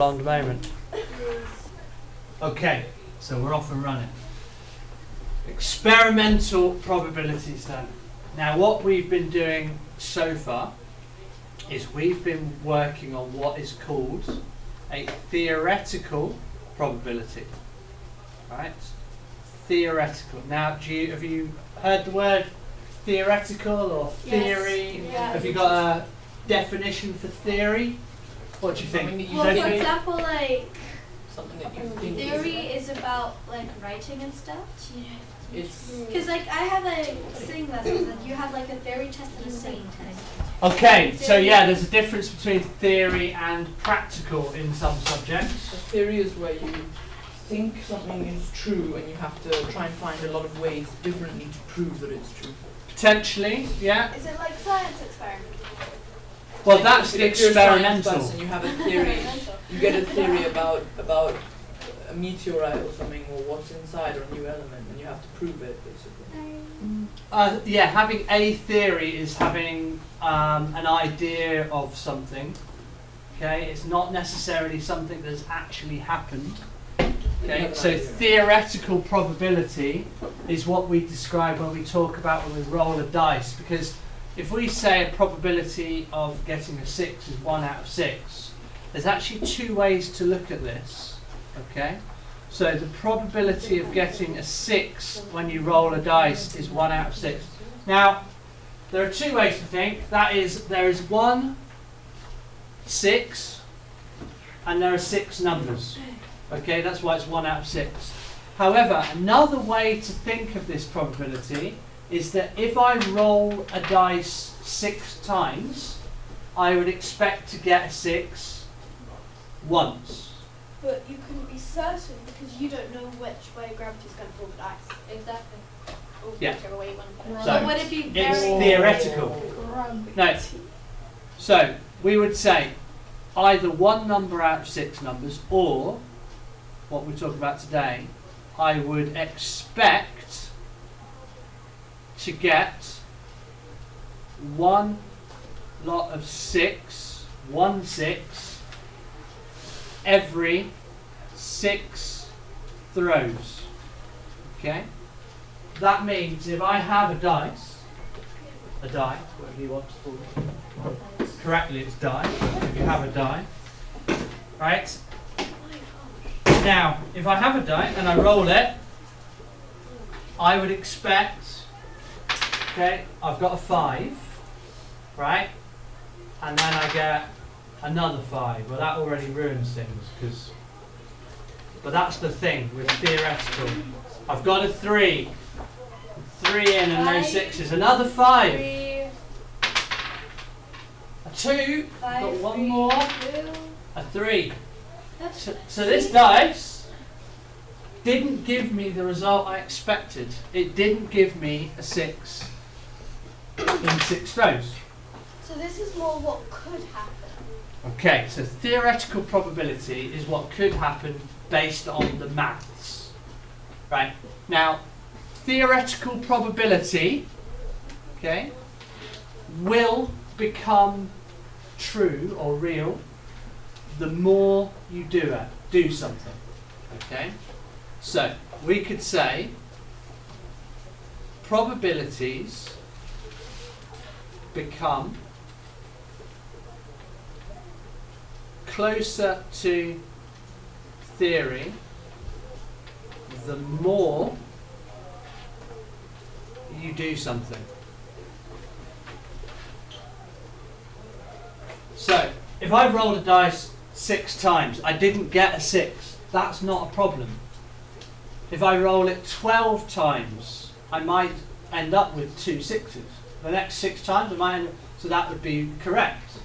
On the moment. Okay, so we're off and running. Experimental probabilities then. Now what we've been doing so far is we've been working on what is called a theoretical probability. Right? Theoretical. Now have you heard the word theoretical or theory? Yes. Yeah. Have you got a definition for theory? What do you think? Well, for example, like something that you think theory is about like writing and stuff. it's Because like I have a singing lesson that you have like a theory test and a singing test. Okay, so yeah, there's a difference between theory and practical in some subjects. a theory is where you think something is true and you have to try and find a lot of ways differently to prove that it's true. Potentially, yeah. Is it like science experiment? Well, that's the If you're a science experimental. person, you have a theory. You get a theory about a meteorite or something, or what's inside, or a new element, and you have to prove it, basically. Yeah, having a theory is having an idea of something. Okay, it's not necessarily something that's actually happened. Okay, so theoretical probability is what we describe when we talk about when we roll a dice, because if we say a probability of getting a 6 is 1 out of 6, there's actually two ways to look at this. Okay, so the probability of getting a 6 when you roll a dice is 1 out of 6. Now, there are two ways to think. That is, there is 1, 6, and there are 6 numbers. Okay, that's why it's 1 out of 6. However, another way to think of this probability is that if I roll a dice 6 times, I would expect to get a 6 once. But you couldn't be certain because you don't know which way gravity's going to pull the dice. Exactly. Or Yeah. whichever way you want to put it. So would it be it's very theoretical. No. So we would say either one number out of 6 numbers, or what we're talking about today, I would expect to get one lot of 6, 1 6, every 6 throws. Okay? That means if I have a die, whatever you want to call it. Correctly, it's die. If you have a die, right? Now, if I have a die and I roll it, I would expect, okay, I've got a 5, right? And then I get another 5. Well, that already ruins things, but that's the thing with theoretical. I've got a 3. 3 in and no 6s. Another 5. 3, A 2. 5, Got one 3, more. 2. A 3. That's So this dice didn't give me the result I expected. It didn't give me a 6 in 6 throws. So this is more what could happen. Okay, so theoretical probability is what could happen based on the maths. Right? Now, theoretical probability, okay, will become true or real the more you do something. Okay? So, we could say probabilities become closer to theory the more you do something. So, if I've rolled a dice 6 times, I didn't get a 6, that's not a problem. If I roll it 12 times, I might end up with 2 6s. The next 6 times I might end up, so that would be correct.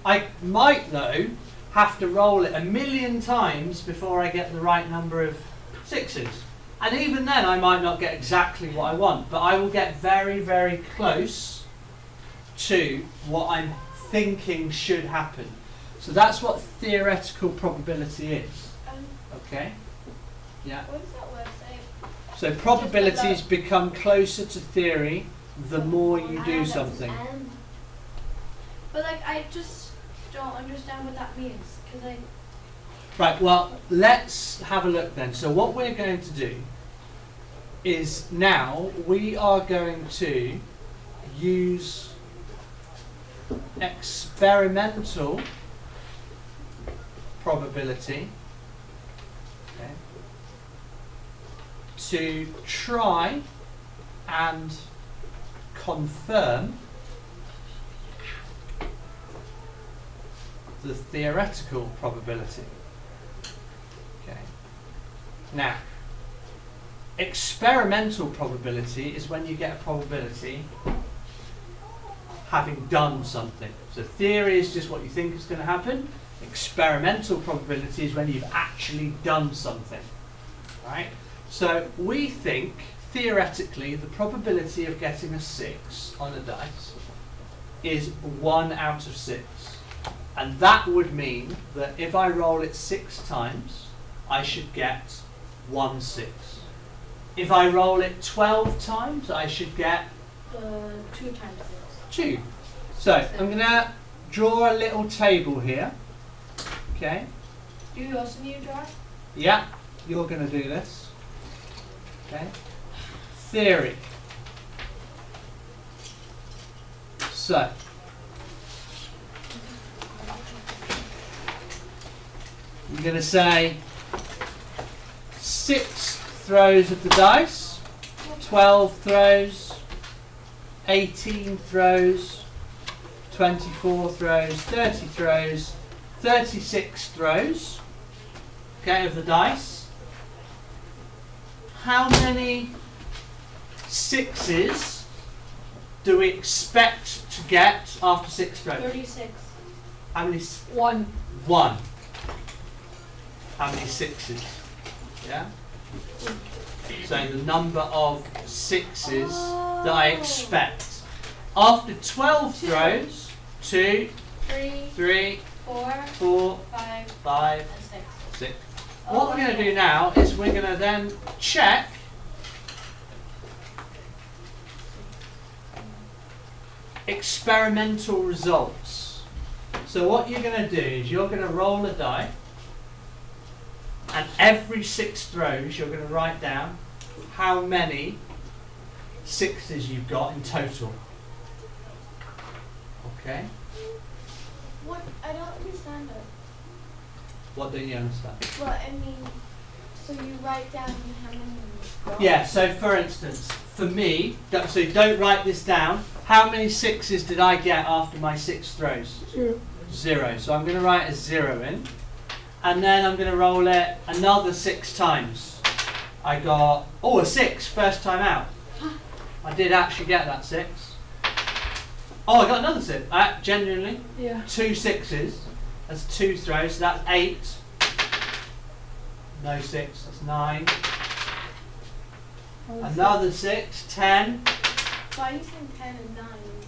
I might though have to roll it 1,000,000 times before I get the right number of 6s. And even then I might not get exactly what I want, but I will get very, very close to what I'm thinking should happen. So that's what theoretical probability is. Okay? Yeah. What does that word say? So probabilities become closer to theory the more you do something. But like, I just don't understand what that means. Because Right, well, let's have a look then. So what we're going to do is now we are going to use experimental probability, okay, to try and confirm the theoretical probability. Okay. Now, experimental probability is when you get a probability having done something. So theory is just what you think is going to happen. Experimental probability is when you've actually done something. Right? So we think, theoretically, the probability of getting a 6 on a dice is 1 out of 6. And that would mean that if I roll it 6 times, I should get 1 6. If I roll it 12 times, I should get 2 times 6. 2. So I'm going to draw a little table here. Okay. Do you also need to draw? Yeah, you're going to do this. Okay. Theory. So you're going to say 6 throws of the dice, 12 throws, 18 throws, 24 throws, 30 throws, 36 throws, okay, of the dice. How many 6s do we expect to get after 6 throws? 36. How many? 1. 1. How many 6s? Yeah? So the number of 6s that I expect. After 12 throws, 2, 3, 3, 4, 4, 5, 5, and 6. 6. What we're going to do now is we're going to then check experimental results. So what you're going to do is you're going to roll a die, and every 6 throws you're going to write down how many 6s you've got in total. Okay? What? I don't understand it. What don't you understand? Well, I mean, so you write down how many you've got? Yeah, so for instance, for me, so don't write this down. How many 6s did I get after my 6 throws? 0. 0. So I'm going to write a 0 in. And then I'm going to roll it another 6 times. I got, a 6 first time out. I did actually get that 6. Oh, I got another 6. Genuinely, Yeah. 2 6s. That's 2 throws, so that's 8. No 6, that's 9. Another 6, 10, Why are you saying 10 and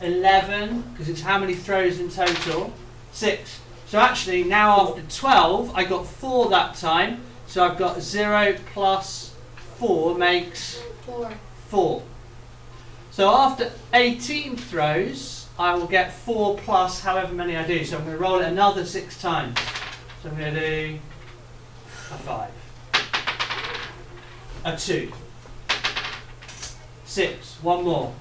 9? 11, because it's how many throws in total? 6. So actually, now after 12, I got 4 that time. So I've got 0 plus 4 makes 4. 4. So after 18 throws, I will get 4 plus however many I do. So I'm going to roll it another 6 times. So I'm going to do a 5, a 2, 6, one more,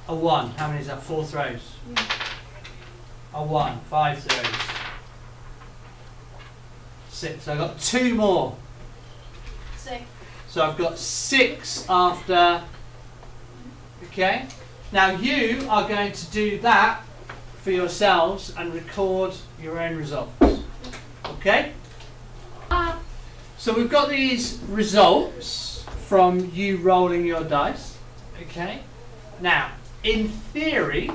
a 1. How many is that? 4 throws. A 1, 5 throws. 6. So I've got 2 more. 6. So I've got 6 after. Okay. Now you are going to do that for yourselves and record your own results. Okay? So we've got these results from you rolling your dice. Okay? Now, in theory,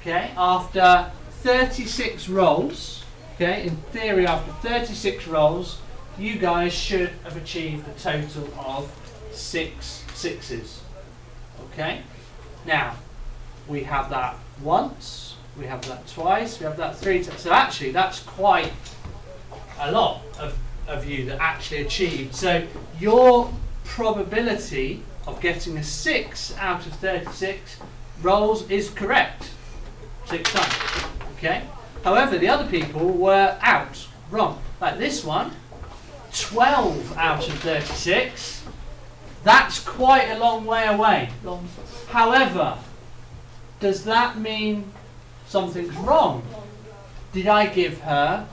okay, after 36 rolls, okay, in theory after 36 rolls, you guys should have achieved a total of 6 6s. Okay? Now, we have that once, we have that twice, we have that 3 times. So actually, that's quite a lot of you that actually achieved. So your probability of getting a 6 out of 36 rolls is correct. 6 times. Okay? However, the other people were out. wrong. Like this one, 12 out of 36. That's quite a long way away. Long. However, does that mean something's wrong? Did I give her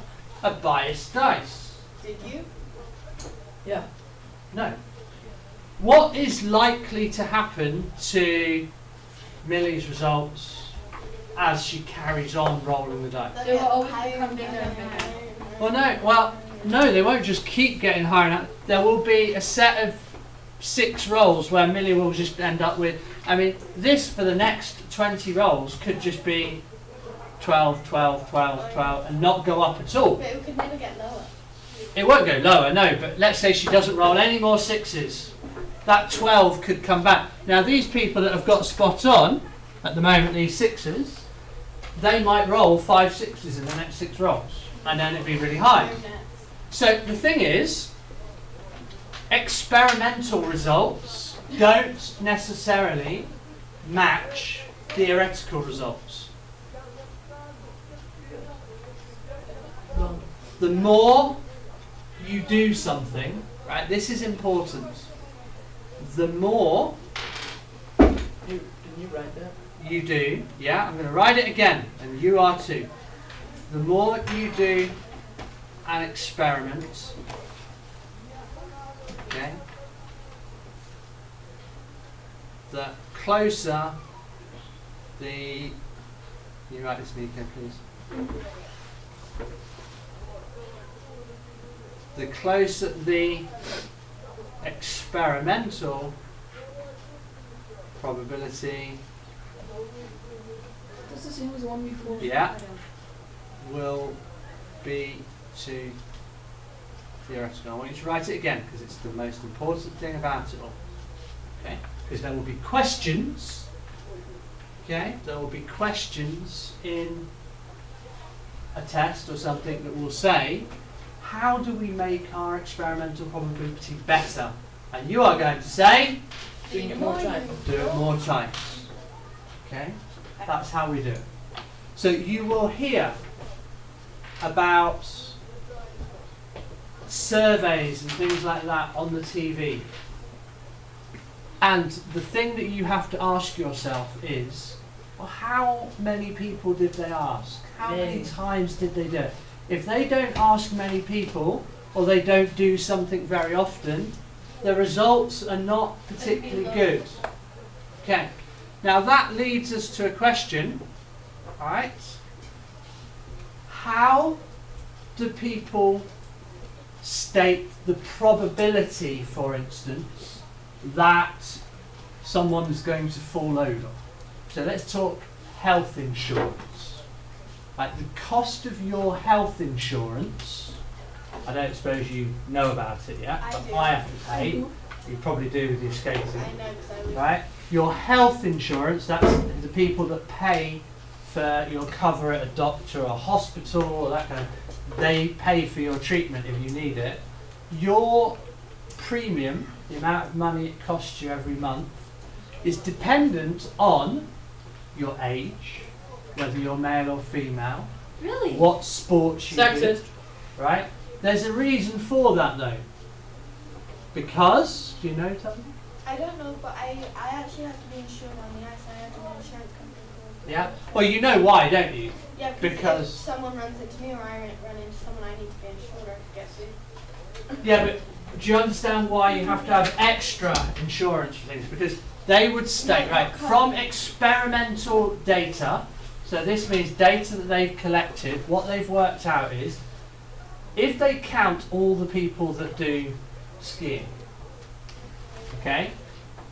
a biased dice? Did you? Yeah. No. What is likely to happen to Millie's results as she carries on rolling the dice? They will always become bigger and bigger. Well, no, they won't just keep getting higher and higher. There will be a set of 6 rolls where Millie will just end up with, I mean, this for the next 20 rolls could just be 12, 12, 12, 12 and not go up at all. But it could never get lower. It won't go lower, no, but let's say she doesn't roll any more 6s. That 12 could come back. Now these people that have got spot on, at the moment these 6s, they might roll 5 6s in the next 6 rolls. And then it'd be really high. So the thing is, experimental results don't necessarily match theoretical results. Long. The more you do something, right, this is important, the more Didn't you write that? you do, yeah, I'm going to write it again, and you are too. The more you do an experiment, okay, the closer the, can you write this, Nico, please? The closer the experimental probability That's the same as the one before. Yeah. will be to theoretical. I want you to write it again because it's the most important thing about it all. Okay? Because there will be questions. Okay? There will be questions in a test or something that will say, how do we make our experimental probability better? And you are going to say, Doing it more time. do it more times. Okay? That's how we do it. So you will hear about surveys and things like that on the TV. And the thing that you have to ask yourself is, well, how many people did they ask? How many Many. times did they do it? If they don't ask many people, or they don't do something very often, the results are not particularly good. Okay. Now that leads us to a question, alright? How do people state the probability, for instance, that someone's going to fall over? So let's talk health insurance. Like the cost of your health insurance, I don't suppose you know about it yet, I but do. I have to pay. You probably do with your skating. I know because I was. Right? Your health insurance, that's the people that pay for your cover at a doctor or a hospital or that kind of, they pay for your treatment if you need it. Your premium, the amount of money it costs you every month, is dependent on your age, whether you're male or female, Really? what sports you Sexist. do, right? There's a reason for that though. Because, do you know, Tony? I don't know, but I actually have to be insured on the ice. I have to be an insurance company. Yeah. Well, you know why, don't you? Yeah, Because- if someone runs into me or I run into someone, I need to be insured or I could get sued. Yeah, but do you understand why you have to have extra insurance for things? Because they would state, No, right, not from covered. experimental data, so this means data that they've collected, what they've worked out is, if they count all the people that do skiing, okay,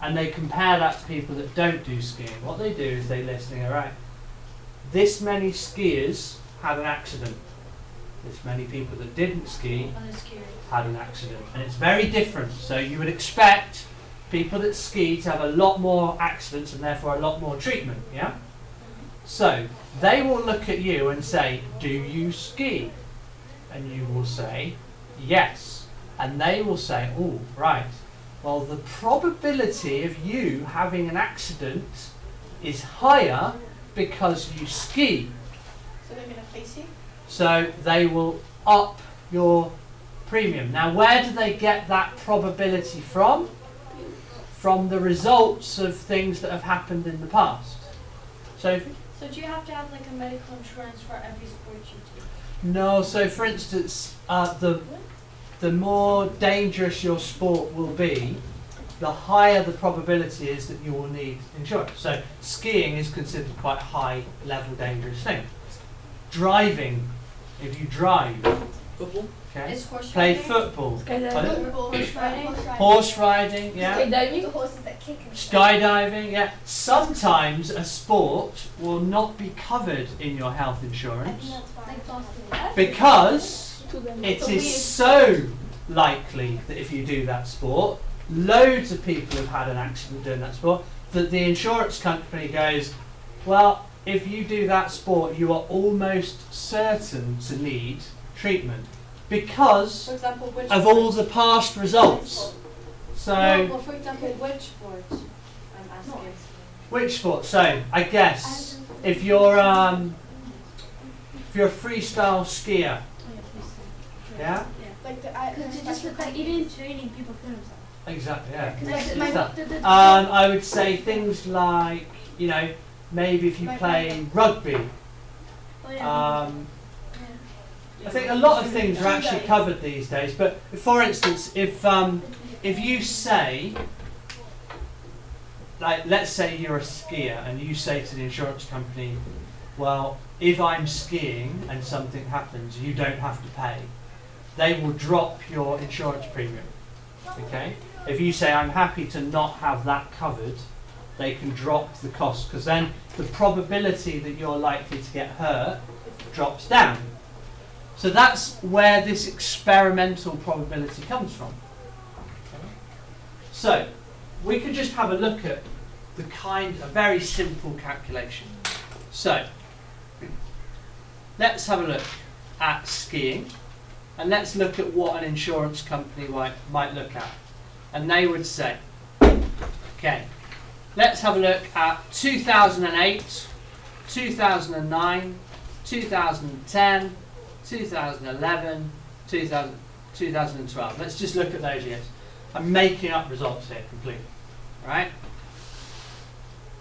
and they compare that to people that don't do skiing, what they do is they list and go, right, this many skiers had an accident. This many people that didn't ski Oh, that's scary. had an accident, and it's very different. So you would expect people that ski to have a lot more accidents and therefore a lot more treatment, yeah? So they will look at you and say, do you ski? And you will say, yes. And they will say, oh, right, well, the probability of you having an accident is higher because you ski. So they're going to face you? So they will up your premium. Now, where do they get that probability from? From the results of things that have happened in the past. So, So do you have to have like a medical insurance for every sport you do? no, so for instance, the more dangerous your sport will be, the higher the probability is that you will need insurance. So skiing is considered quite a high level dangerous thing. Driving, if you drive, Football? okay, Is horse play riding? football, pardon? Horse riding? Horse riding, yeah, The horses that kick and stuff. skydiving, yeah. Sometimes a sport will not be covered in your health I insurance think that's fine. Like basketball. because it So is weird. so likely that if you do that sport, loads of people have had an accident doing that sport, that the insurance company goes, well, if you do that sport, you are almost certain to need treatment because For example, which of all the past results. So, well, for example, which sport? I'm asking. which sport? So, I guess if you're a freestyle skier, yeah, Like the Because it just looks like even in training, people kill themselves. exactly, yeah. Because my- Stuff. I would say things like, you know, maybe if you My play rugby. Oh, yeah. I think a lot of things are actually covered these days. But for instance, if you say, like, let's say you're a skier and you say to the insurance company, well, if I'm skiing and something happens, you don't have to pay. They will drop your insurance premium. Okay? If you say I'm happy to not have that covered, they can drop the cost because then the probability that you're likely to get hurt drops down. So that's where this experimental probability comes from. Okay. So we could just have a look at a very simple calculation. So let's have a look at skiing and let's look at what an insurance company might look at. And they would say, okay, let's have a look at 2008, 2009, 2010, 2011, 2012. Let's just look at those years. I'm making up results here completely. Right?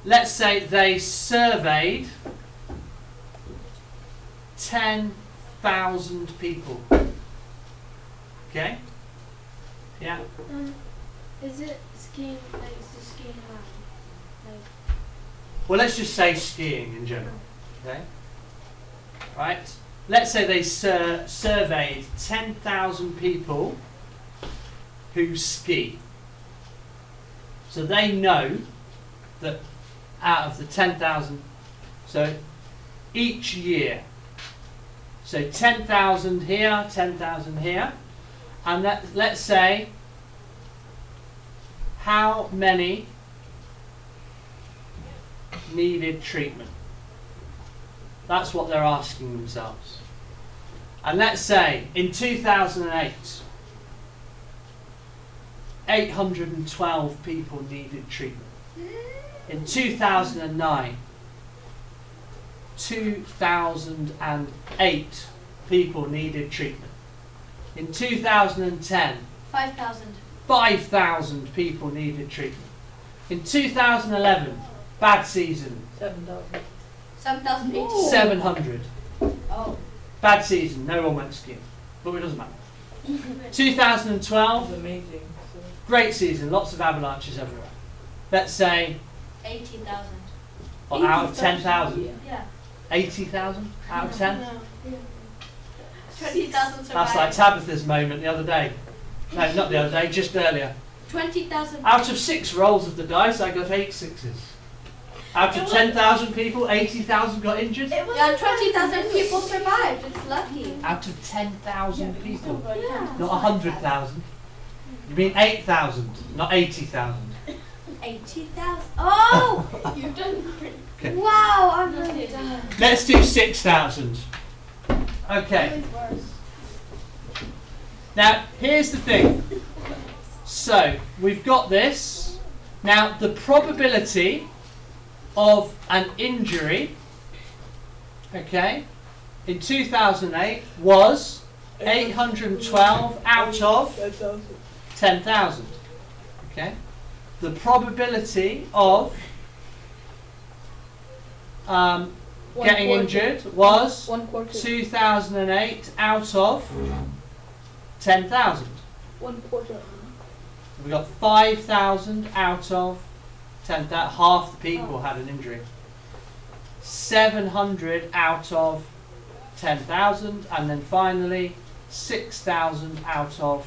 Let's say they surveyed 10,000 people. Okay? Yeah? Is it skiing, like, it's the skiing line? Like, Well, let's just say skiing in general. Okay? Right? Let's say they surveyed 10,000 people who ski. So they know that out of the 10,000, so each year, so 10,000 here, 10,000 here, and let's say how many needed treatment. That's what they're asking themselves. And let's say in 2008, 812 people needed treatment. In 2009, 2008 people needed treatment. In 2010, 5,000. 5,000 people needed treatment. In 2011, bad season, 7,000. 7,080. 700. Oh. Bad season, no one went skiing. But it doesn't matter. That 2012, was amazing. So, great season, lots of avalanches everywhere. Let's say 80,000. out of 10,000, Yeah. 80,000 out of 10. 20,000 survived. That's like Tabitha's moment the other day. No, not the other day, just earlier. 20,000. Out of 6 rolls of the dice, I got 8 sixes. Out of 10,000 people, 80,000 got injured. Yeah, 20,000 people survived. It's lucky. Out of 10,000 people, Yeah. not 100,000. You mean 8,000, not 80,000. 80,000. Oh! You've done great. Okay. Wow, I'm really done. Let's do 6,000. Okay. Always worse. Now, here's the thing. So, we've got this. Now, the probability of an injury, okay, in 2008 was 812 out of 10,000. 10,000. Okay. The probability of getting injured was 1/4. 2008 out of 10,000. 1/4. We got 5,000 out of 10,000. Half the people had an injury. 700 out of 10,000, and then finally 6,000 out of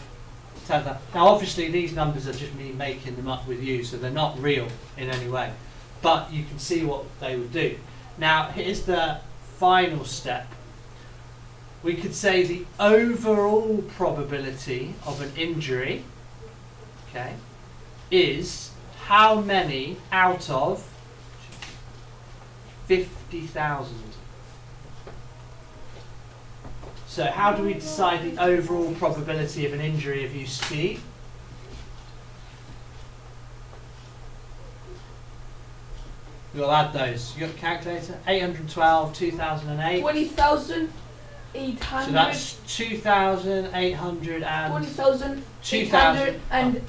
10,000. Now, obviously, these numbers are just me making them up with you, so they're not real in any way. But you can see what they would do. Now, here's the final step. We could say the overall probability of an injury, okay, is how many out of 50,000. So how do we decide the overall probability of an injury if you ski? We'll add those. You got a calculator? 812, 2008. 20,800. So that's 2,800 and 20,800 2,000. and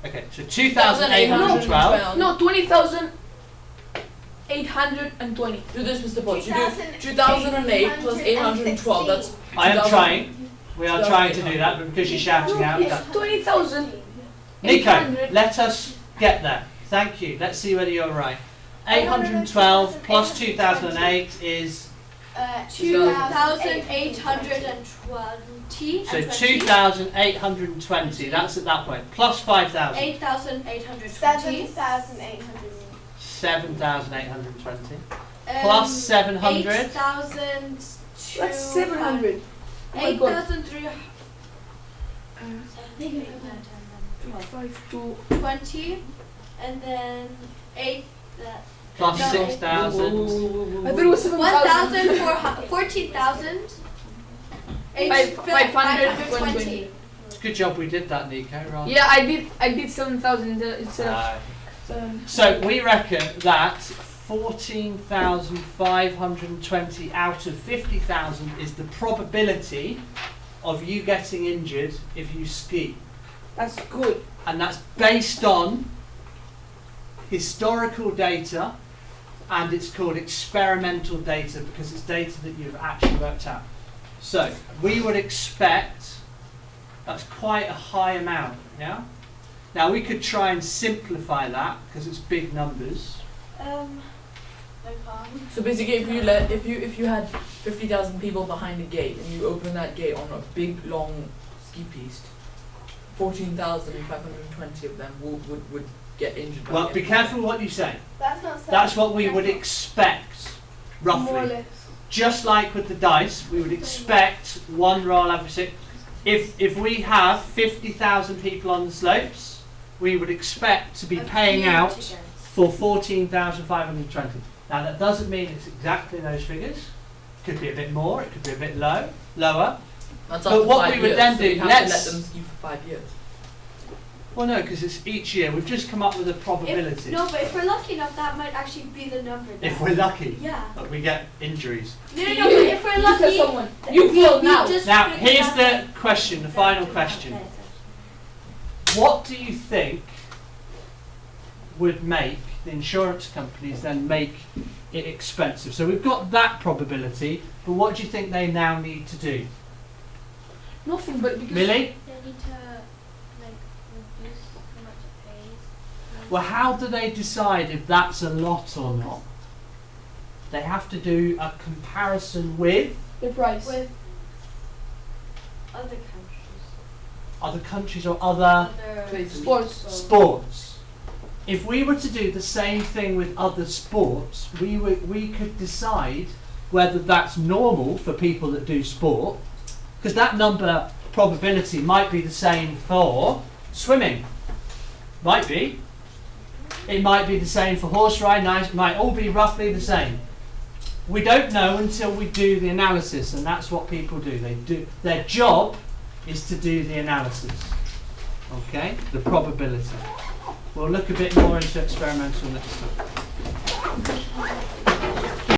Okay, so 2,812. no 20,820. Do this, Mr. Potts. You do 2008 plus 812. That's I am 2000. trying. We are trying to do that, but because you're shouting out. It's 20,000. Nico, let us get there. Thank you. Let's see whether you're right. 812 plus 2008 is 2,820. so 2,820. That's at that point. Plus 5,000. 8,820. 7,800. 7,820. Plus 700. 8,000. That's 700. Oh my God. 8,320. 5 And then 8. Plus No. 6,000. I thought it was 7,000. 14,000. 520. Good job we did that, Nico. Right. Yeah, I did 7,000 instead of So we reckon that 14,520 out of 50,000 is the probability of you getting injured if you ski. That's good. And that's based on historical data, and it's called experimental data because it's data that you've actually worked out. So we would expect that's quite a high amount, yeah? Now we could try and simplify that because it's big numbers. I can't. So basically, if you had 50,000 people behind a gate and you open that gate on a big long ski piste, 14,520 of them would get injured. By Well, the be end. careful what you say. That's not. That's what we would expect, More or roughly. less. Just like with the dice, we would expect one roll every six. If we have 50,000 people on the slopes, we would expect to be paying out for 14,520. Now that doesn't mean it's exactly those figures. Could be a bit more, it could be a bit lower. That's but after what 5 we would years, then so do, we have let's- to let them ski for 5 years. Well, no, because it's each year. We've just come up with a probability. No, but if we're lucky enough, that might actually be the number. If we're lucky, Yeah. that we get injuries. No, but if we're You lucky. tell someone. You will now. just Now, figure here's out- the question, the final question. What do you think would make the insurance companies then make it expensive? So we've got that probability, but what do you think they now need to do? Nothing, but because Millie? They need to like reduce how much it pays. Well, how do they decide if that's a lot or not? They have to do a comparison with the price. With other countries. other countries or other Places. Sports. sports. If we were to do the same thing with other sports, we could decide whether that's normal for people that do sport, because that number probability might be the same for swimming. Might be. It might be the same for horse riding. It might all be roughly the same. We don't know until we do the analysis, and that's what people do. They do their job is to do the analysis. Okay, the probability. We'll look a bit more into experimental next time.